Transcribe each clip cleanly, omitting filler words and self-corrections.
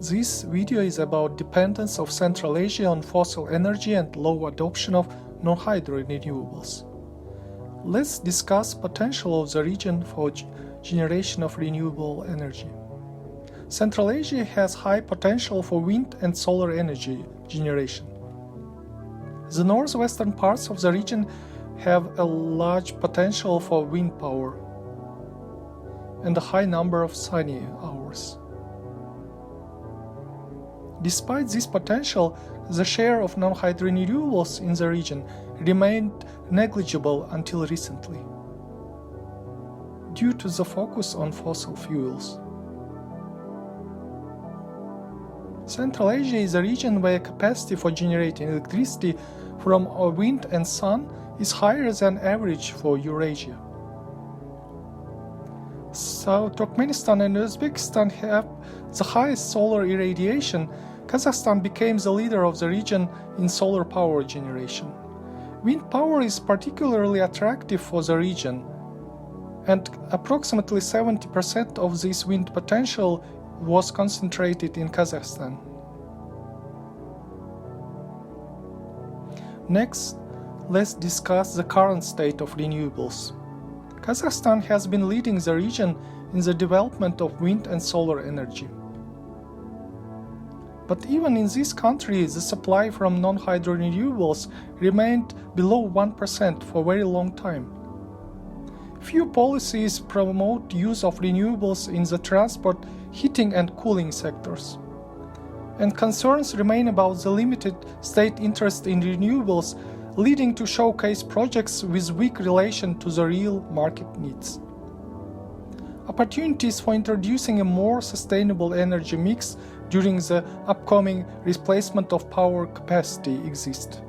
This video is about dependence of Central Asia on fossil energy and low adoption of non-hydro renewables. Let's discuss potential of the region for generation of renewable energy. Central Asia has high potential for wind and solar energy generation. The northwestern parts of the region have a large potential for wind power and a high number of sunny hours. Despite this potential, the share of non-hydro renewables in the region remained negligible until recently, due to the focus on fossil fuels. Central Asia is a region where capacity for generating electricity from wind and sun is higher than average for Eurasia. So Turkmenistan and Uzbekistan have the highest solar irradiation. Kazakhstan became the leader of the region in solar power generation. Wind power is particularly attractive for the region, and approximately 70% of this wind potential was concentrated in Kazakhstan. Next, let's discuss the current state of renewables. Kazakhstan has been leading the region in the development of wind and solar energy. But even in this country, the supply from non-hydro renewables remained below 1% for a very long time. Few policies promote use of renewables in the transport, heating and cooling sectors. And concerns remain about the limited state interest in renewables, leading to showcase projects with weak relation to the real market needs. Opportunities for introducing a more sustainable energy mix during the upcoming replacement of power capacity exist.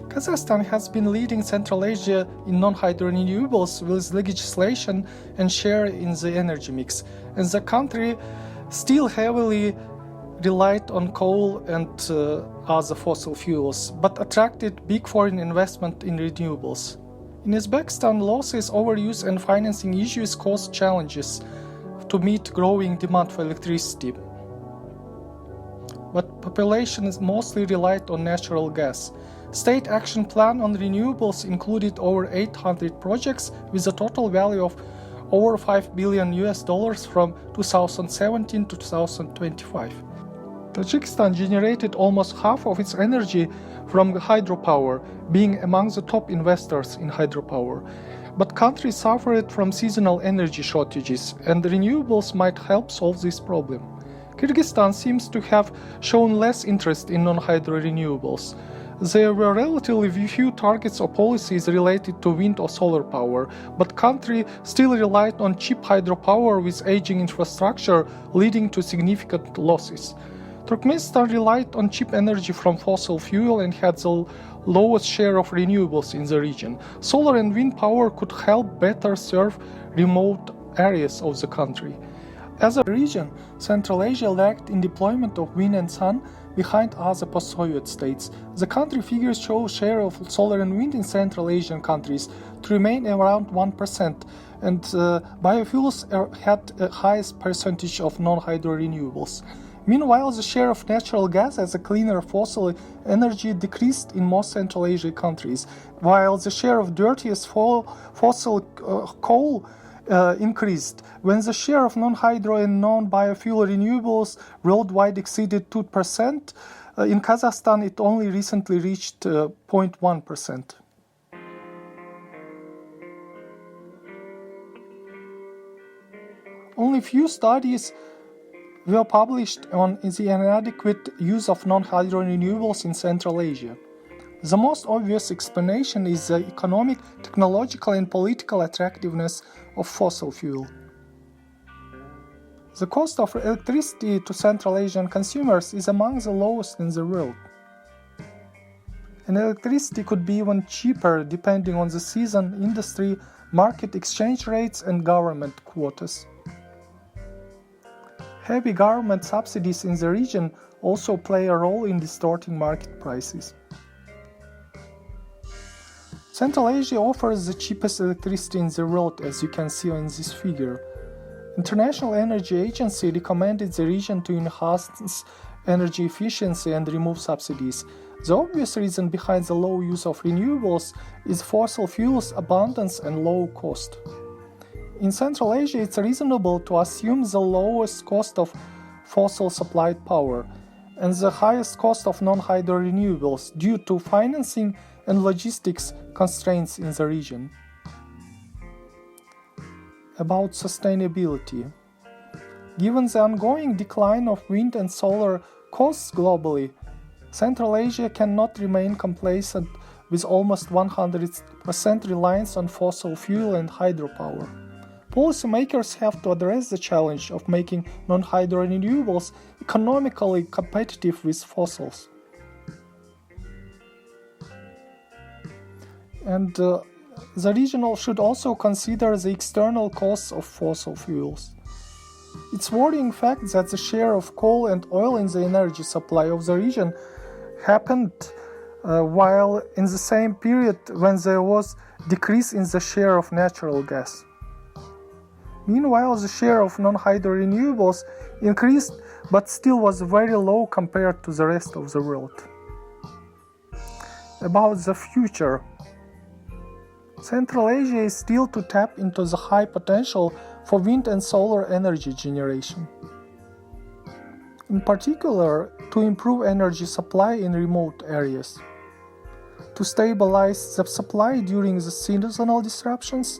Kazakhstan has been leading Central Asia in non-hydro renewables with legislation and share in the energy mix, and the country still heavily relied on coal and other fossil fuels, but attracted big foreign investment in renewables. In Uzbekistan, losses, overuse and financing issues caused challenges to meet growing demand for electricity. But population is mostly relied on natural gas. State action plan on renewables included over 800 projects with a total value of over $5 billion from 2017 to 2025. Tajikistan generated almost half of its energy from hydropower, being among the top investors in hydropower. But country suffered from seasonal energy shortages, and renewables might help solve this problem. Kyrgyzstan seems to have shown less interest in non-hydro renewables. There were relatively few targets or policies related to wind or solar power, but country still relied on cheap hydropower with aging infrastructure, leading to significant losses. Turkmenistan relied on cheap energy from fossil fuel and had the lowest share of renewables in the region. Solar and wind power could help better serve remote areas of the country. As a region, Central Asia lagged in deployment of wind and sun behind other post-Soviet states. The country figures show share of solar and wind in Central Asian countries to remain around 1%, and biofuels had the highest percentage of non-hydro renewables. Meanwhile, the share of natural gas as a cleaner fossil energy decreased in most Central Asian countries, while the share of dirtiest fossil coal increased. When the share of non-hydro and non-biofuel renewables worldwide exceeded 2%, in Kazakhstan it only recently reached 0.1%. Only few studies were published on the inadequate use of non-hydro renewables in Central Asia. The most obvious explanation is the economic, technological and political attractiveness of fossil fuel. The cost of electricity to Central Asian consumers is among the lowest in the world. And electricity could be even cheaper depending on the season, industry, market exchange rates and government quotas. Heavy government subsidies in the region also play a role in distorting market prices. Central Asia offers the cheapest electricity in the world, as you can see in this figure. International Energy Agency recommended the region to enhance energy efficiency and remove subsidies. The obvious reason behind the low use of renewables is fossil fuels abundance and low cost. In Central Asia, it's reasonable to assume the lowest cost of fossil supplied power and the highest cost of non-hydro renewables due to financing and logistics constraints in the region. About sustainability. Given the ongoing decline of wind and solar costs globally, Central Asia cannot remain complacent with almost 100% reliance on fossil fuel and hydropower. Policymakers have to address the challenge of making non-hydro renewables economically competitive with fossils. And the region should also consider the external costs of fossil fuels. It's worrying fact that the share of coal and oil in the energy supply of the region happened while in the same period when there was decrease in the share of natural gas. Meanwhile, the share of non-hydro renewables increased but still was very low compared to the rest of the world. About the future. Central Asia is still to tap into the high potential for wind and solar energy generation. In particular, to improve energy supply in remote areas, to stabilize the supply during the seasonal disruptions,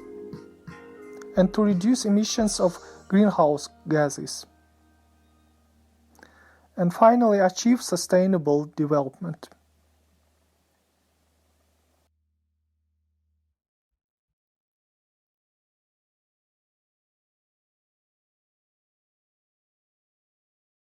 and to reduce emissions of greenhouse gases. And finally, achieve sustainable development.